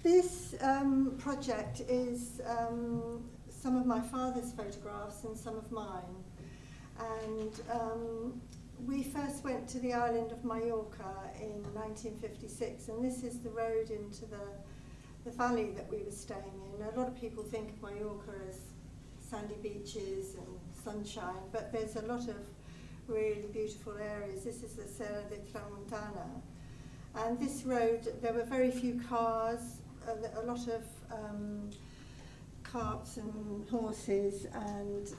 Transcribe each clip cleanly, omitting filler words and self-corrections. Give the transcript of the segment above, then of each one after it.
This project is some of my father's photographs and some of mine. And we first went to the island of Mallorca in 1956, and this is the road into the valley that we were staying in. A lot of people think of Mallorca as sandy beaches and sunshine, but there's a lot of really beautiful areas. This is the Serra de Tramuntana. And this road, there were very few cars, a lot of carts and horses, and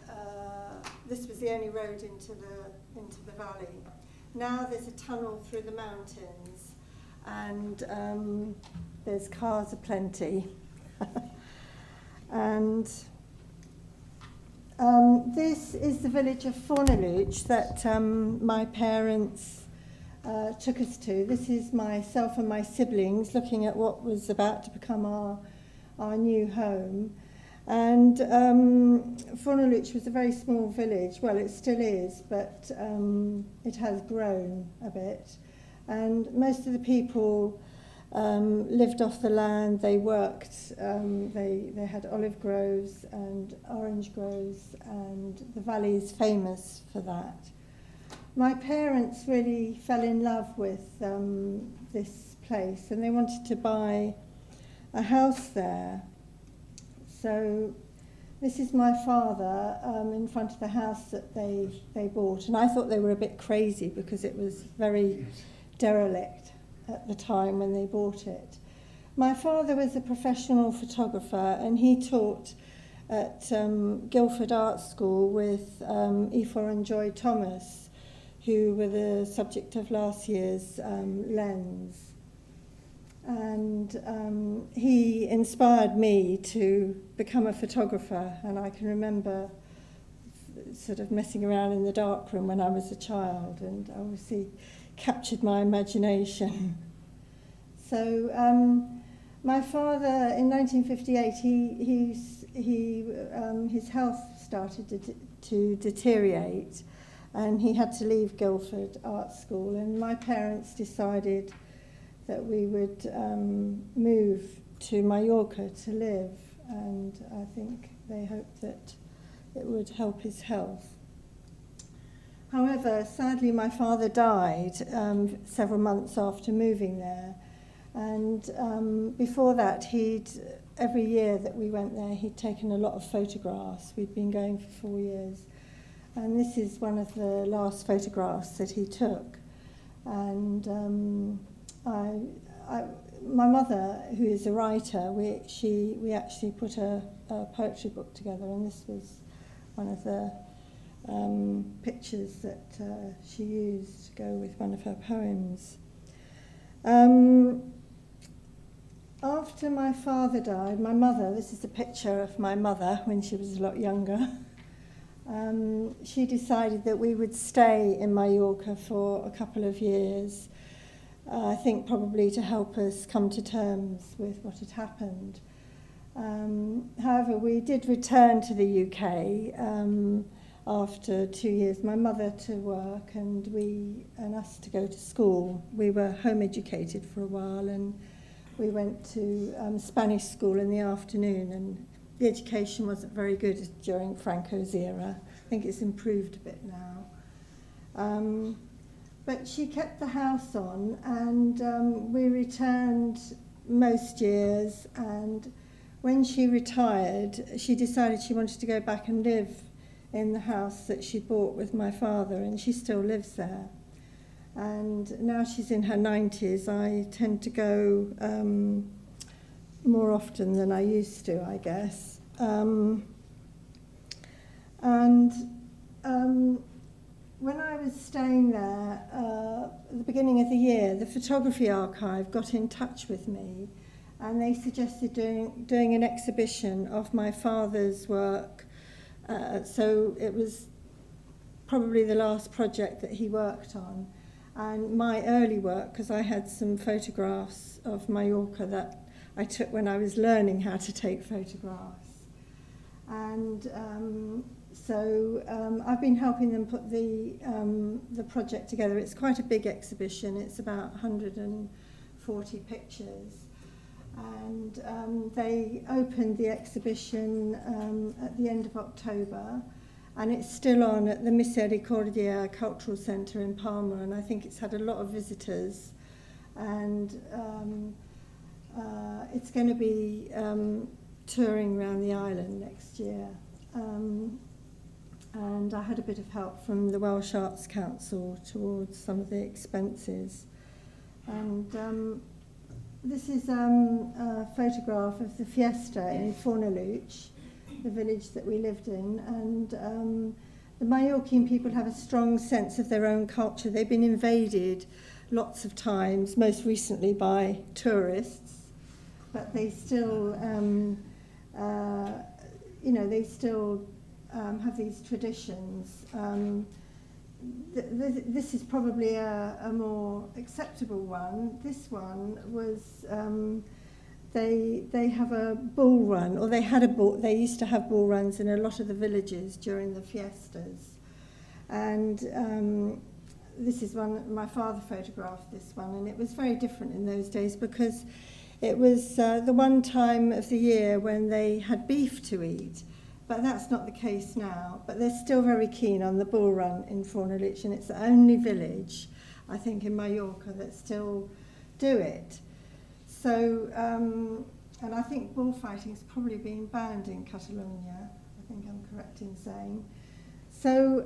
this was the only road into the valley. Now there's a tunnel through the mountains, and there's cars aplenty. And this is the village of Fornaluch that my parents took us to. This is myself and my siblings looking at what was about to become our new home. And Fornaluch was a very small village. Well, it still is, but it has grown a bit. And most of the people lived off the land. They worked. They had olive groves and orange groves, and the valley is famous for that. My parents really fell in love with this place, and they wanted to buy a house there. So this is my father in front of the house that they bought, and I thought they were a bit crazy because it was very derelict at the time when they bought it. My father was a professional photographer, and he taught at Guildford Art School with Efor and Joy Thomas, who were the subject of last year's lens. And he inspired me to become a photographer, and I can remember sort of messing around in the darkroom when I was a child, and obviously captured my imagination. So my father, in 1958, his health started to deteriorate, and he had to leave Guildford Art School, and my parents decided that we would move to Mallorca to live, and I think they hoped that it would help his health. However, sadly, my father died several months after moving there, and before that, every year that we went there, he'd taken a lot of photographs. We'd been going for 4 years, and this is one of the last photographs that he took. And my mother, who is a writer, we actually put a poetry book together, and this was one of the pictures that she used to go with one of her poems. After my father died, my mother, this is a picture of my mother when she was a lot younger, she decided that we would stay in Mallorca for a couple of years, I think probably to help us come to terms with what had happened. However, we did return to the UK after 2 years, my mother to work and us to go to school. We were home educated for a while, and we went to Spanish school in the afternoon, and the education wasn't very good during Franco's era. I think it's improved a bit now. But she kept the house on, and we returned most years, and when she retired, she decided she wanted to go back and live in the house that she bought with my father, and she still lives there. And now she's in her 90s. I tend to go more often than I used to, I guess. When I was staying there at the beginning of the year, the Photography Archive got in touch with me, and they suggested doing an exhibition of my father's work. So it was probably the last project that he worked on. And my early work, because I had some photographs of Mallorca that I took when I was learning how to take photographs. And so I've been helping them put the project together. It's quite a big exhibition. It's about 140 pictures. and they opened the exhibition at the end of October, and it's still on at the Misericordia Cultural Centre in Palma, and I think it's had a lot of visitors, and it's going to be touring around the island next year. And I had a bit of help from the Welsh Arts Council towards some of the expenses. And this is a photograph of the fiesta in Fornaluch, the village that we lived in. And the Mallorquin people have a strong sense of their own culture. They've been invaded lots of times, most recently by tourists, but they still, they still have these traditions. This is probably a more acceptable one. This one was, they have a bull run, or they used to have bull runs in a lot of the villages during the fiestas. And this is one, my father photographed this one, and it was very different in those days because it was the one time of the year when they had beef to eat. But that's not the case now. But they're still very keen on the bull run in Fornaluch, and it's the only village, I think, in Mallorca that still do it. So, and I think bullfighting's probably been banned in Catalonia, I think I'm correct in saying. So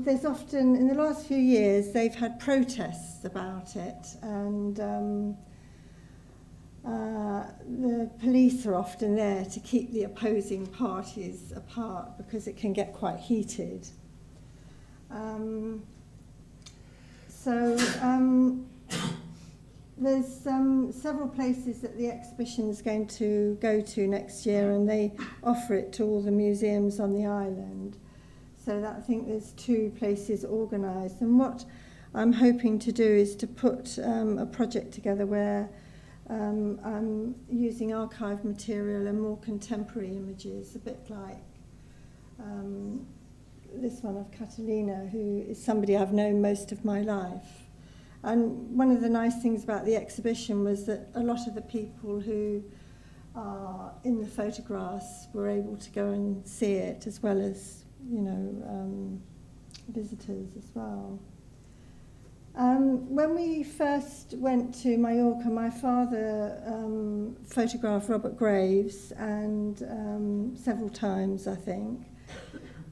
there's often, in the last few years, they've had protests about it, and the police are often there to keep the opposing parties apart because it can get quite heated. There's several places that the exhibition is going to go to next year, and they offer it to all the museums on the island. So that, I think there's 2 places organised. And what I'm hoping to do is to put a project together where I'm using archive material and more contemporary images, a bit like this one of Catalina, who is somebody I've known most of my life. And one of the nice things about the exhibition was that a lot of the people who are in the photographs were able to go and see it, as well as, visitors as well. When we first went to Mallorca, my father photographed Robert Graves, and several times, I think.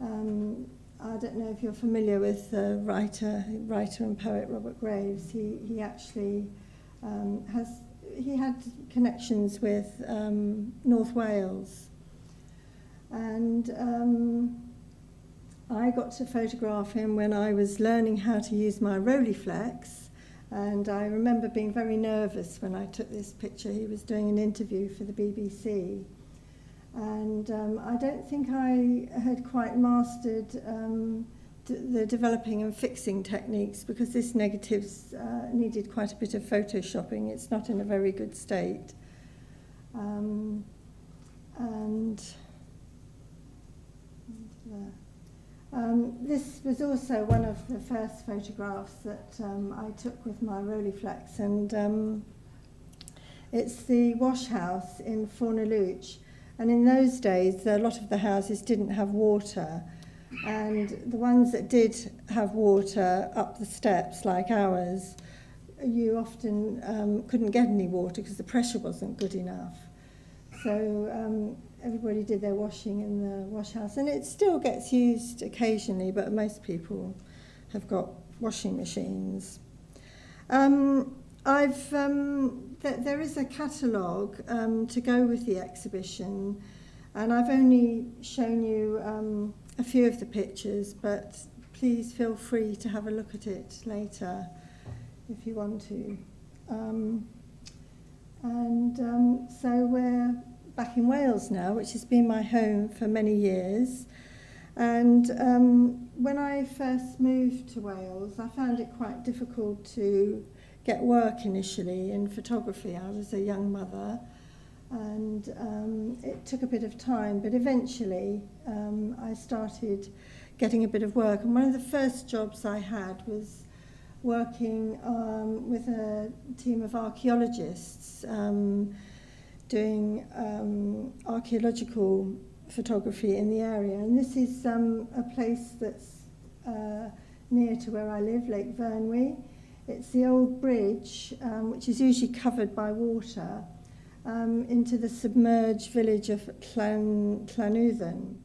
I don't know if you're familiar with the writer and poet Robert Graves. He actually had connections with North Wales, and I got to photograph him when I was learning how to use my Rolleiflex, and I remember being very nervous when I took this picture. He was doing an interview for the BBC, and I don't think I had quite mastered the developing and fixing techniques, because this negative's needed quite a bit of photoshopping. It's not in a very good state. This was also one of the first photographs that I took with my Rolleiflex, and it's the wash house in Fornaluch. And in those days, a lot of the houses didn't have water, and the ones that did have water up the steps, like ours, you often couldn't get any water because the pressure wasn't good enough. So everybody did their washing in the wash house, and it still gets used occasionally, but most people have got washing machines. There is a catalogue to go with the exhibition, and I've only shown you a few of the pictures, but please feel free to have a look at it later if you want to. So we're back in Wales now, which has been my home for many years. And when I first moved to Wales, I found it quite difficult to get work initially in photography. I was a young mother, and it took a bit of time, but eventually I started getting a bit of work. And one of the first jobs I had was working with a team of archaeologists doing archaeological photography in the area. And this is a place that's near to where I live, Lake Vyrnwy. It's the old bridge, which is usually covered by water, into the submerged village of Llanwddyn.